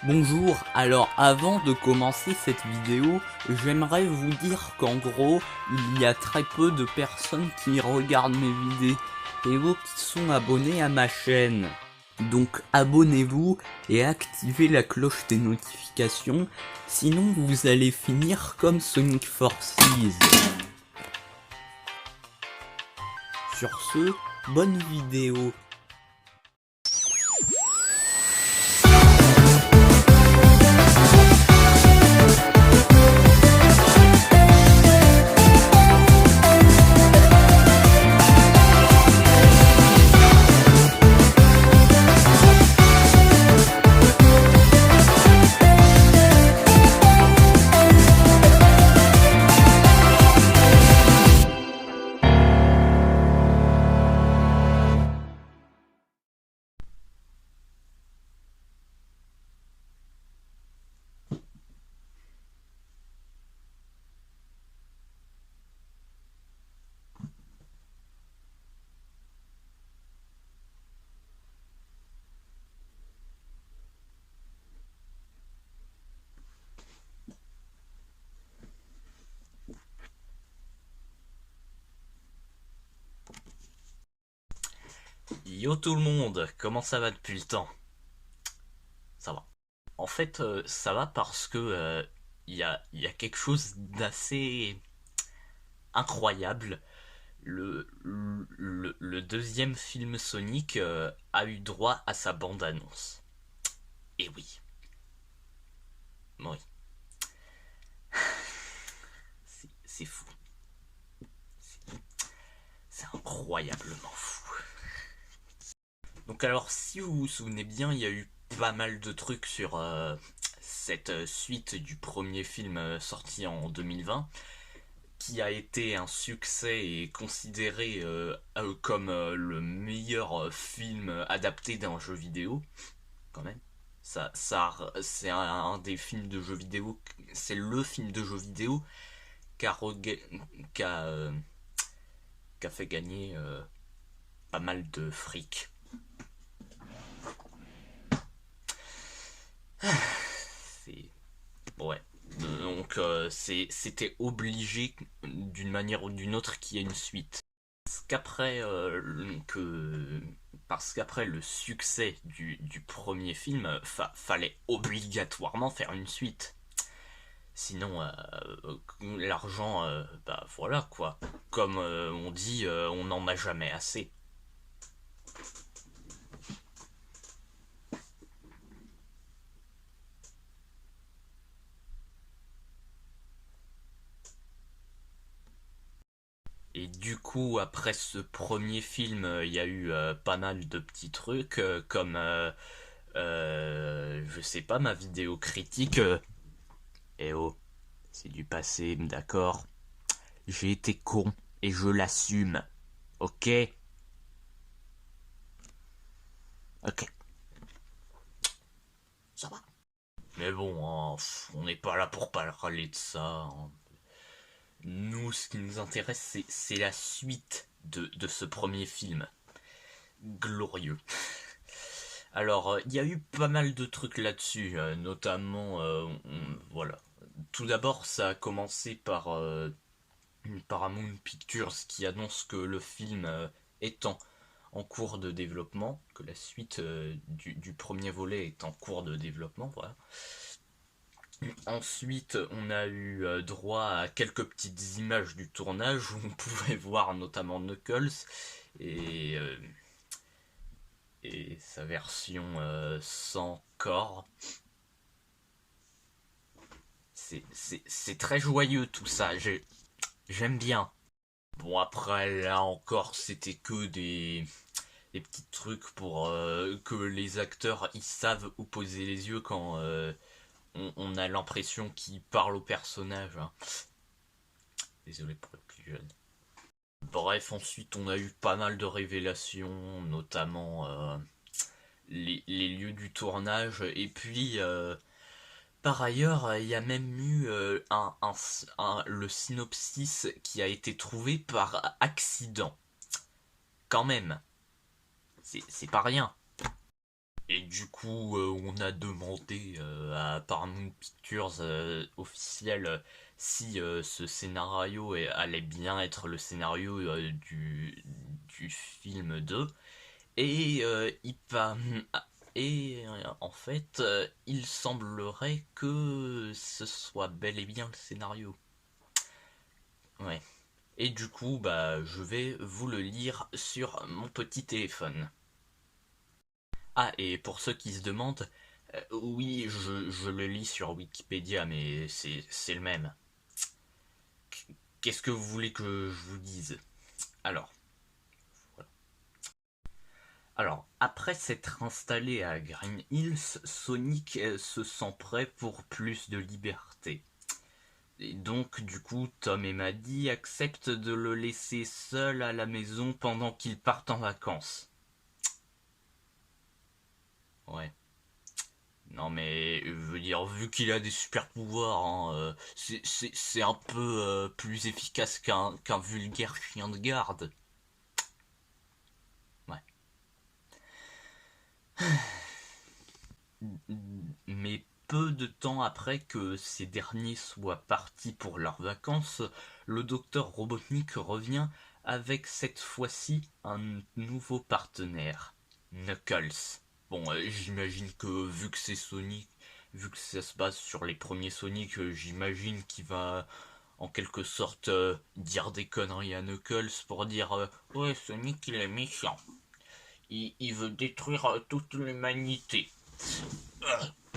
Bonjour, alors avant de commencer cette vidéo, j'aimerais vous dire qu'en gros, il y a très peu de personnes qui regardent mes vidéos qui sont abonnées à ma chaîne. Donc abonnez-vous et activez la cloche des notifications, sinon vous allez finir comme Sonic Forces. Sur ce, bonne vidéo. Yo tout le monde, comment ça va depuis le temps? Ça va. En fait, ça va parce que il y a quelque chose d'assez incroyable. Le deuxième film Sonic a eu droit à sa bande-annonce. Et oui, oui, c'est fou. C'est incroyablement fou. Donc alors, si vous vous souvenez bien, il y a eu pas mal de trucs sur cette suite du premier film sorti en 2020, qui a été un succès et considéré comme le meilleur film adapté d'un jeu vidéo, quand même. C'est un des films de jeux vidéo, c'est le film de jeu vidéo qui a, qui a, qui a fait gagner pas mal de fric. C'est ouais. Donc c'était obligé d'une manière ou d'une autre qu'il y ait une suite. Qu'après parce qu'après le succès du premier film, fallait obligatoirement faire une suite. Sinon, l'argent, bah voilà quoi. Comme on dit, on n'en a jamais assez. Et du coup, après ce premier film, il y a eu pas mal de petits trucs, comme, je sais pas, ma vidéo critique. Eh oh, c'est du passé, d'accord. J'ai été con, et je l'assume. Ok? Ok, ça va. Mais bon, hein, on n'est pas là pour parler de ça, hein. Nous, ce qui nous intéresse, c'est la suite de ce premier film. Glorieux. Alors, il y a eu pas mal de trucs là-dessus, notamment, voilà. Tout d'abord, ça a commencé par Paramount Pictures qui annonce que le film est en cours de développement, que la suite du premier volet est en cours de développement, voilà. Ensuite, on a eu droit à quelques petites images du tournage où on pouvait voir notamment Knuckles et, euh, et sa version sans corps. C'est très joyeux tout ça, j'aime bien. Bon, après, là encore, c'était que des petits trucs pour que les acteurs ils savent où poser les yeux quand on a l'impression qu'ils parlent au personnage, hein. Désolé pour les plus jeunes. Bref, ensuite on a eu pas mal de révélations, notamment les lieux du tournage. Et puis, par ailleurs, il y a même eu le synopsis qui a été trouvé par accident. Quand même, c'est pas rien. Et du coup, on a demandé à Paramount Pictures officiel si ce scénario allait bien être le scénario du film 2. Et, en fait, il semblerait que ce soit bel et bien le scénario. Ouais. Et du coup, bah, je vais vous le lire sur mon petit téléphone. Ah, et pour ceux qui se demandent, oui, je le lis sur Wikipédia, mais c'est le même. Qu'est-ce que vous voulez que je vous dise? Alors, voilà. Alors, après s'être installé à Green Hills, Sonic se sent prêt pour plus de liberté. Et donc, du coup, Tom et Maddie acceptent de le laisser seul à la maison pendant qu'ils partent en vacances. Ouais. Non mais, je veux dire, vu qu'il a des super pouvoirs, hein, c'est un peu plus efficace qu'un vulgaire chien de garde. Ouais. Mais peu de temps après que ces derniers soient partis pour leurs vacances, le docteur Robotnik revient avec cette fois-ci un nouveau partenaire, Knuckles. Bon, j'imagine que vu que ça se base sur les premiers Sonic, j'imagine qu'il va en quelque sorte dire des conneries à Knuckles pour dire ouais, Sonic il est méchant, il veut détruire toute l'humanité.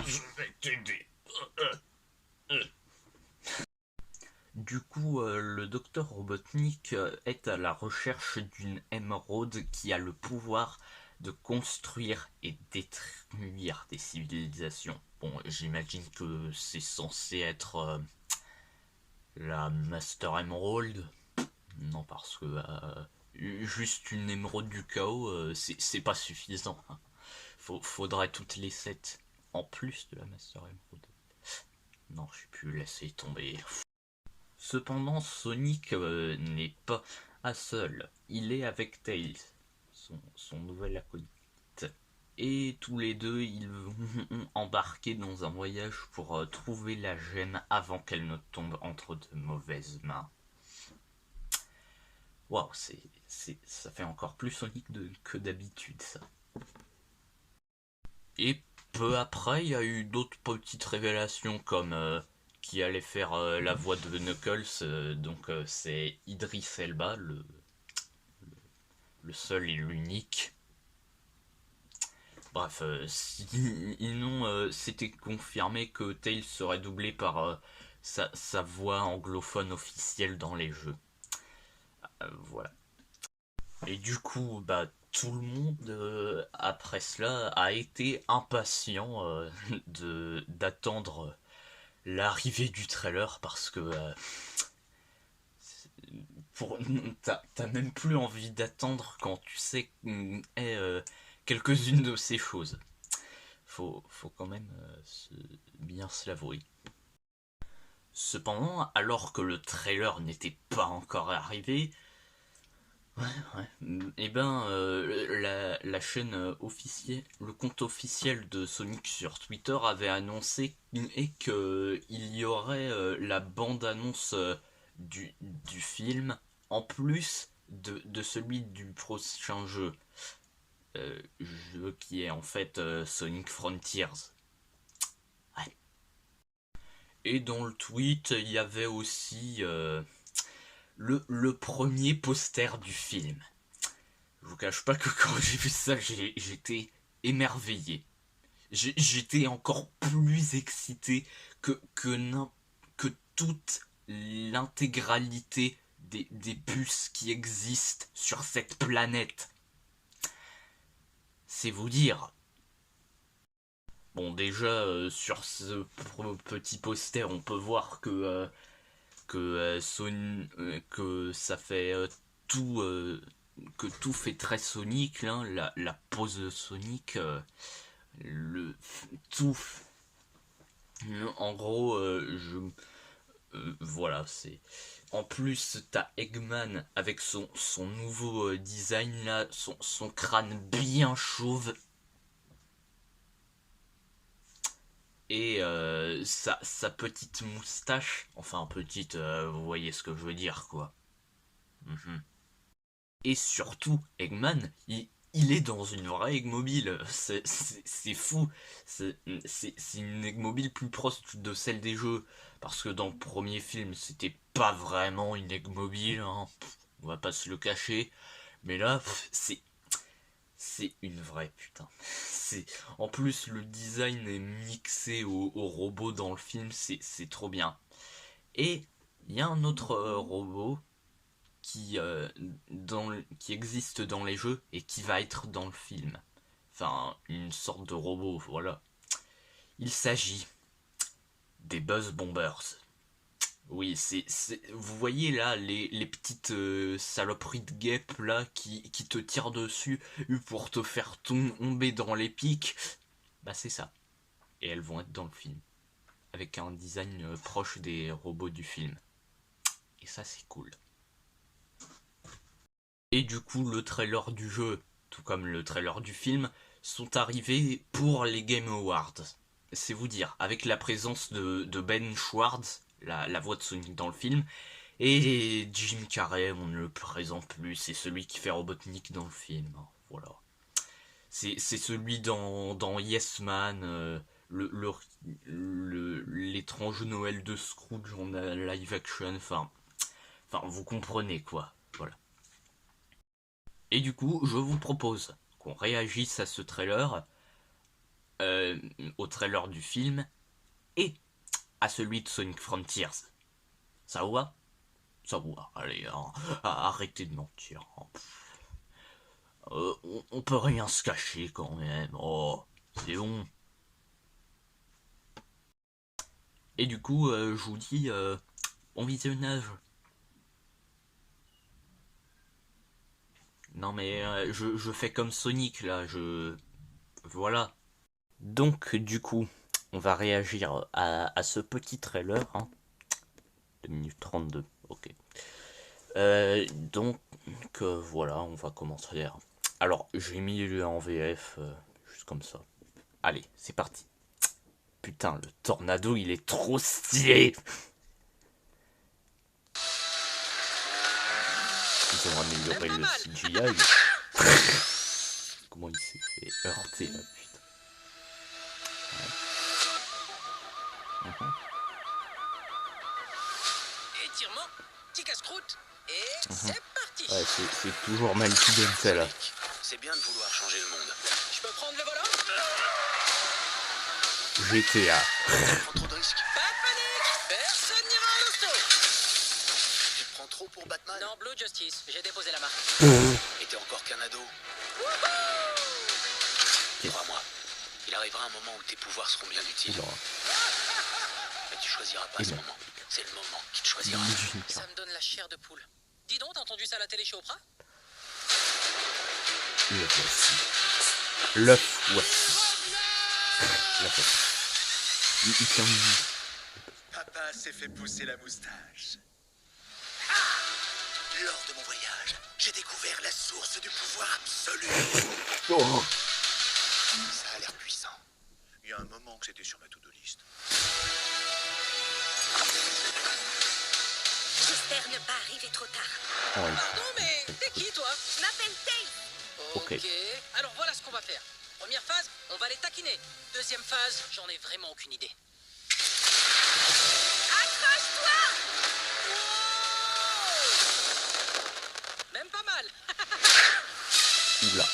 Je vais t'aider. Du coup, le docteur Robotnik est à la recherche d'une émeraude qui a le pouvoir de construire et détruire des civilisations. Bon, j'imagine que c'est censé être la Master Emerald. Non, parce que juste une émeraude du chaos, c'est pas suffisant. Faudrait toutes les 7 en plus de la Master Emerald. Non, j'ai pu laisser tomber. Cependant, Sonic n'est pas à seul. Il est avec Tails, son nouvel acolyte. Et tous les deux, ils vont embarquer dans un voyage pour trouver la gemme avant qu'elle ne tombe entre de mauvaises mains. Waouh, ça fait encore plus Sonic que d'habitude, ça. Et peu après, il y a eu d'autres petites révélations comme qui allait faire la voix de Knuckles. Donc c'est Idris Elba, le seul et l'unique. Bref, sinon c'était confirmé que Tails serait doublé par sa voix anglophone officielle dans les jeux. Voilà. Et du coup, bah, tout le monde, après cela, a été impatient d'attendre l'arrivée du trailer parce que pour t'as même plus envie d'attendre quand tu sais quelques-unes de ces choses. Faut quand même bien se l'avouer. Cependant, alors que le trailer n'était pas encore arrivé, et ben la chaîne officielle, le compte officiel de Sonic sur Twitter avait annoncé qu'il y aurait la bande-annonce du film en plus de celui du prochain jeu qui est en fait Sonic Frontiers. Ouais. Et dans le tweet, il y avait aussi le premier poster du film. Je vous cache pas que quand j'ai vu ça, j'étais émerveillé. J'étais encore plus excité que toute l'intégralité des bus qui existent sur cette planète. C'est vous dire. Bon, déjà, sur ce petit poster, on peut voir que ça fait tout que tout fait très Sonic là, la pose de Sonic le tout en gros voilà, c'est en plus t'as Eggman avec son nouveau design là, son crâne bien chauve. Et sa petite moustache, enfin petite, vous voyez ce que je veux dire, quoi. Mhm. Et surtout, Eggman, il est dans une vraie Eggmobile. C'est fou. C'est une Eggmobile plus proche de celle des jeux. Parce que dans le premier film, c'était pas vraiment une Eggmobile, hein. On va pas se le cacher. Mais là, c'est une vraie, putain. En plus, le design est mixé au robot dans le film, c'est trop bien. Et il y a un autre robot qui, qui existe dans les jeux et qui va être dans le film. Enfin, une sorte de robot, voilà. Il s'agit des Buzz Bombers. Oui, vous voyez là les petites saloperies de guêpes là qui te tirent dessus pour te faire tomber dans les pics. Bah c'est ça. Et elles vont être dans le film. Avec un design proche des robots du film. Et ça c'est cool. Et du coup le trailer du jeu, tout comme le trailer du film, sont arrivés pour les Game Awards. C'est vous dire, avec la présence de Ben Schwartz, la voix de Sonic dans le film, et Jim Carrey, on ne le présente plus, c'est celui qui fait Robotnik dans le film. Voilà. C'est celui dans Yes Man, l'étrange Noël de Scrooge en live action, enfin vous comprenez quoi. Voilà. Et du coup, je vous propose qu'on réagisse à ce trailer, au trailer du film, et à celui de Sonic Frontiers. Ça vous va? Ça vous va, allez, hein, arrêtez de mentir. Hein. On peut rien se cacher quand même. Oh, c'est bon. Et du coup, je vous dis, bon visionnage. Non mais je fais comme Sonic là, Voilà. Donc du coup, on va réagir à ce petit trailer. Hein. 2 minutes 32, ok. Donc voilà, on va commencer. Alors, j'ai mis le en VF, juste comme ça. Allez, c'est parti. Putain, le tornado, il est trop stylé. Ils ont amélioré le CGI. Comment il s'est fait heurter là, putain. Ouais. Étirement, petit casse-croûte, et c'est parti. Ouais, c'est toujours Malky Denzel là. C'est bien de vouloir changer le monde. Je peux prendre le volant? GTA. Prends trop de risques. Pas de panique, personne n'ira en hosto. Tu te prends trop pour Batman? Non, Blue Justice, j'ai déposé la marque. Et t'es encore qu'un ado. Crois-moi, il arrivera un moment où tes pouvoirs seront bien utiles. Mais tu choisiras pas ce moment. C'est le moment qui te choisira. Ça me donne la chair de poule. Dis donc, t'as entendu ça à la télé chez Oprah? Le voici. Le voici. La voici. Il tient Papa s'est fait pousser la moustache. Lors de mon voyage, j'ai découvert la source du pouvoir absolu. Oh. Ça a l'air puissant. Il y a un moment que c'était sur ma to-do list. J'espère ne pas arriver trop tard. Oh, Pardon, mais t'es qui, toi? Je m'appelle Tate. Ok. Alors voilà ce qu'on va faire. Première phase, on va les taquiner. Deuxième phase, j'en ai vraiment aucune idée. Accroche-toi! Même pas mal. Oula.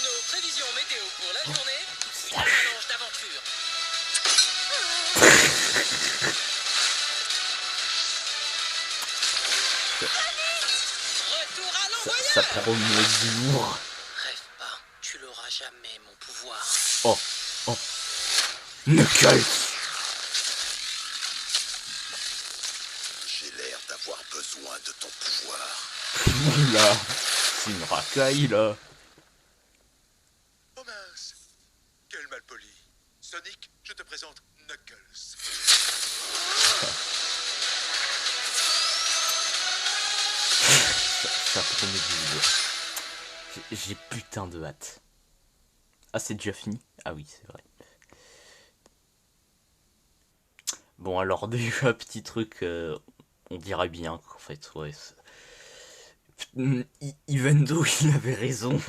Nos prévisions météo pour la journée, une avalanche d'aventure. Retour à l'envoyeur. Ça promet du lourd. Rêve pas, tu l'auras jamais, mon pouvoir. Oh. Oh. Knuckles. J'ai l'air d'avoir besoin de ton pouvoir. Oula. C'est une racaille là. Oh mince. Quel malpoli. Sonic, je te présente Knuckles. Ça promet du lourd. J'ai putain de hâte. Ah, c'est déjà fini? Ah oui, c'est vrai. Bon, alors déjà, petit truc, on dirait bien qu'en fait, ouais. Evendo, il avait raison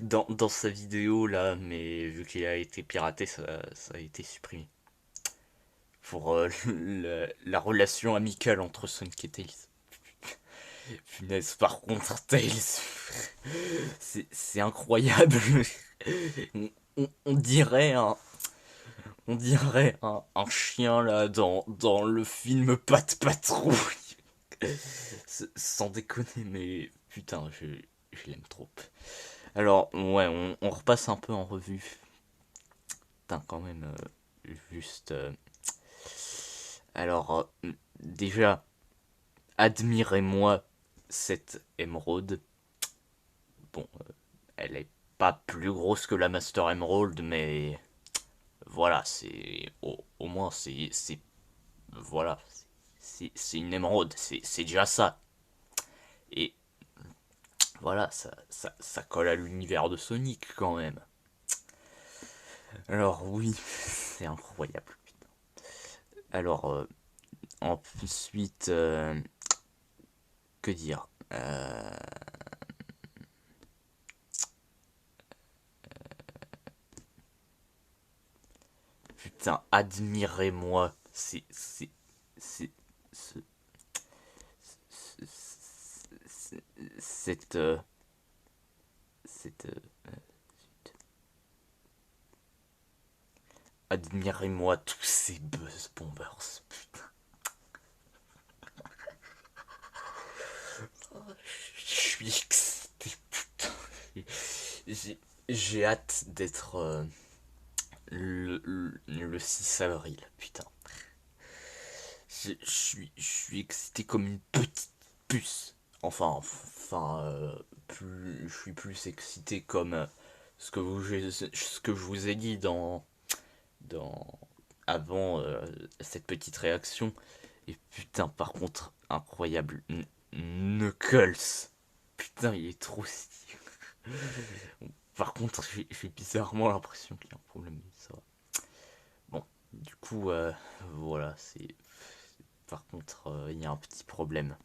dans sa vidéo là, mais vu qu'il a été piraté, ça a été supprimé. Pour la relation amicale entre Sonic et Tails. Punaise, par contre, Tails, c'est incroyable. On dirait un chien là dans le film Pat' Patrouille. Sans déconner, mais putain, je l'aime trop. Alors, ouais, on repasse un peu en revue. Putain, quand même, juste. Alors, déjà, admirez-moi cette émeraude. Bon, elle est pas plus grosse que la Master Emerald, mais voilà, au moins voilà, c'est une émeraude, c'est déjà ça. Et voilà, ça colle à l'univers de Sonic quand même. Alors oui, c'est incroyable. Putain. Alors ensuite, que dire Putain, admirez-moi, c'est, ce- cette, cette, admirez-moi tous ces buzz bombers, putain. Je suis excité, putain. J'ai hâte d'être le 6 avril, putain. Je suis excité comme une petite puce. Je suis plus excité comme ce que je vous ai dit dans avant cette petite réaction. Et putain, par contre, incroyable. Knuckles. Putain, il est trop stylé. Par contre, j'ai bizarrement l'impression qu'il y a un problème, mais ça va. Bon, du coup, voilà, c'est. Par contre, il y a un petit problème.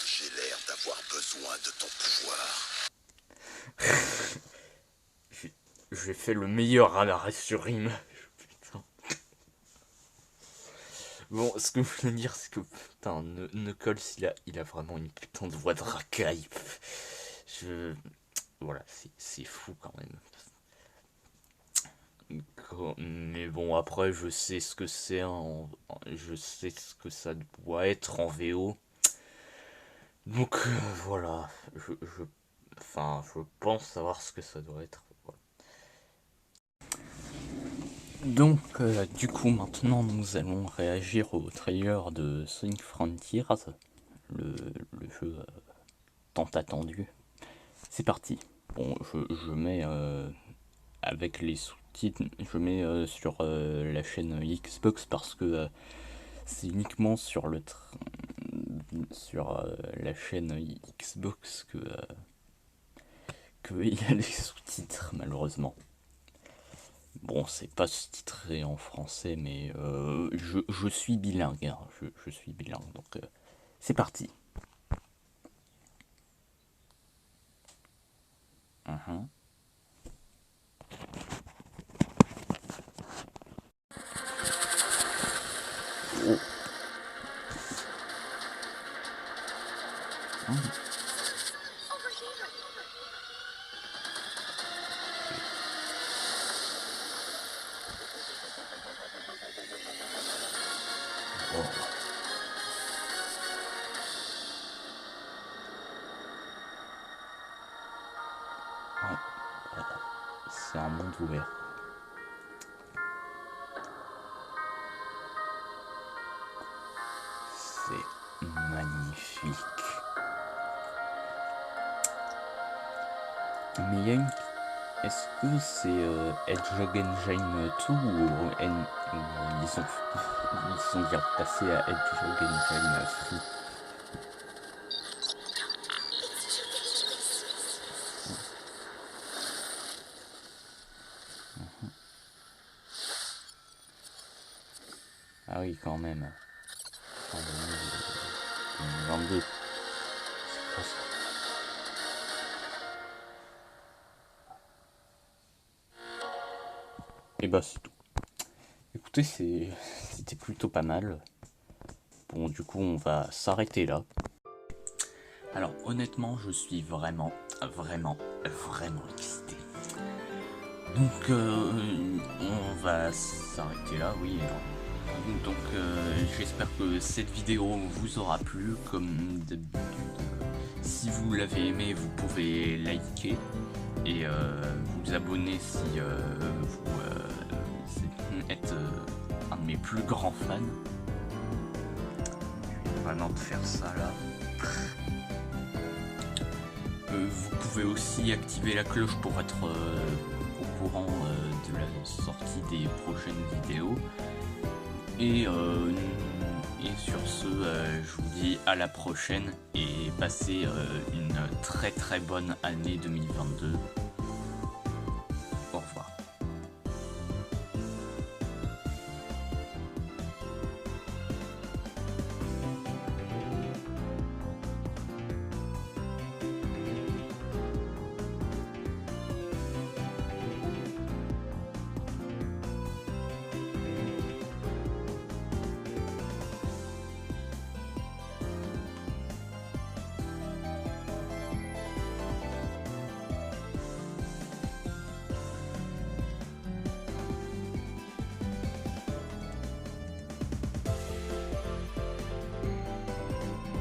J'ai l'air d'avoir besoin de ton pouvoir. J'ai fait le meilleur arrêt sur rime. Putain. Bon, ce que je voulais dire, c'est que putain, Knuckles, il a vraiment une putain de voix de racaille. Voilà, c'est fou quand même. Mais bon, après, je sais ce que c'est, je sais ce que ça doit être en VO. Donc voilà, je pense savoir ce que ça doit être. Voilà. Donc, du coup, maintenant, nous allons réagir au trailer de Sonic Frontiers, le jeu tant attendu. C'est parti. Bon, je mets avec les sous-titres, je mets sur la chaîne Xbox parce que c'est uniquement sur la chaîne Xbox que il y a les sous-titres, malheureusement. Bon, c'est pas sous-titré en français, mais je suis bilingue, hein. Je suis bilingue, donc c'est parti. Uh-huh. Oh. Ouais, c'est un monde ouvert. C'est magnifique. Mais il y a une... Est-ce que c'est Hedgehog Engine 2 ou ils sont bien passés à Hedgehog Engine 3? Ah oui, quand même. 2022. C'est quoi ça? Et bah c'est tout. Écoutez, c'était plutôt pas mal. Bon, du coup, on va s'arrêter là. Alors, honnêtement, je suis vraiment excité. Donc, on va s'arrêter là, oui. Donc, j'espère que cette vidéo vous aura plu. Comme d'habitude, si vous l'avez aimé, vous pouvez liker et vous abonner si vous êtes un de mes plus grands fans. Je vais vraiment te faire ça là. Vous pouvez aussi activer la cloche pour être au courant de la sortie des prochaines vidéos. Et sur ce, je vous dis à la prochaine et passez une très bonne année 2022.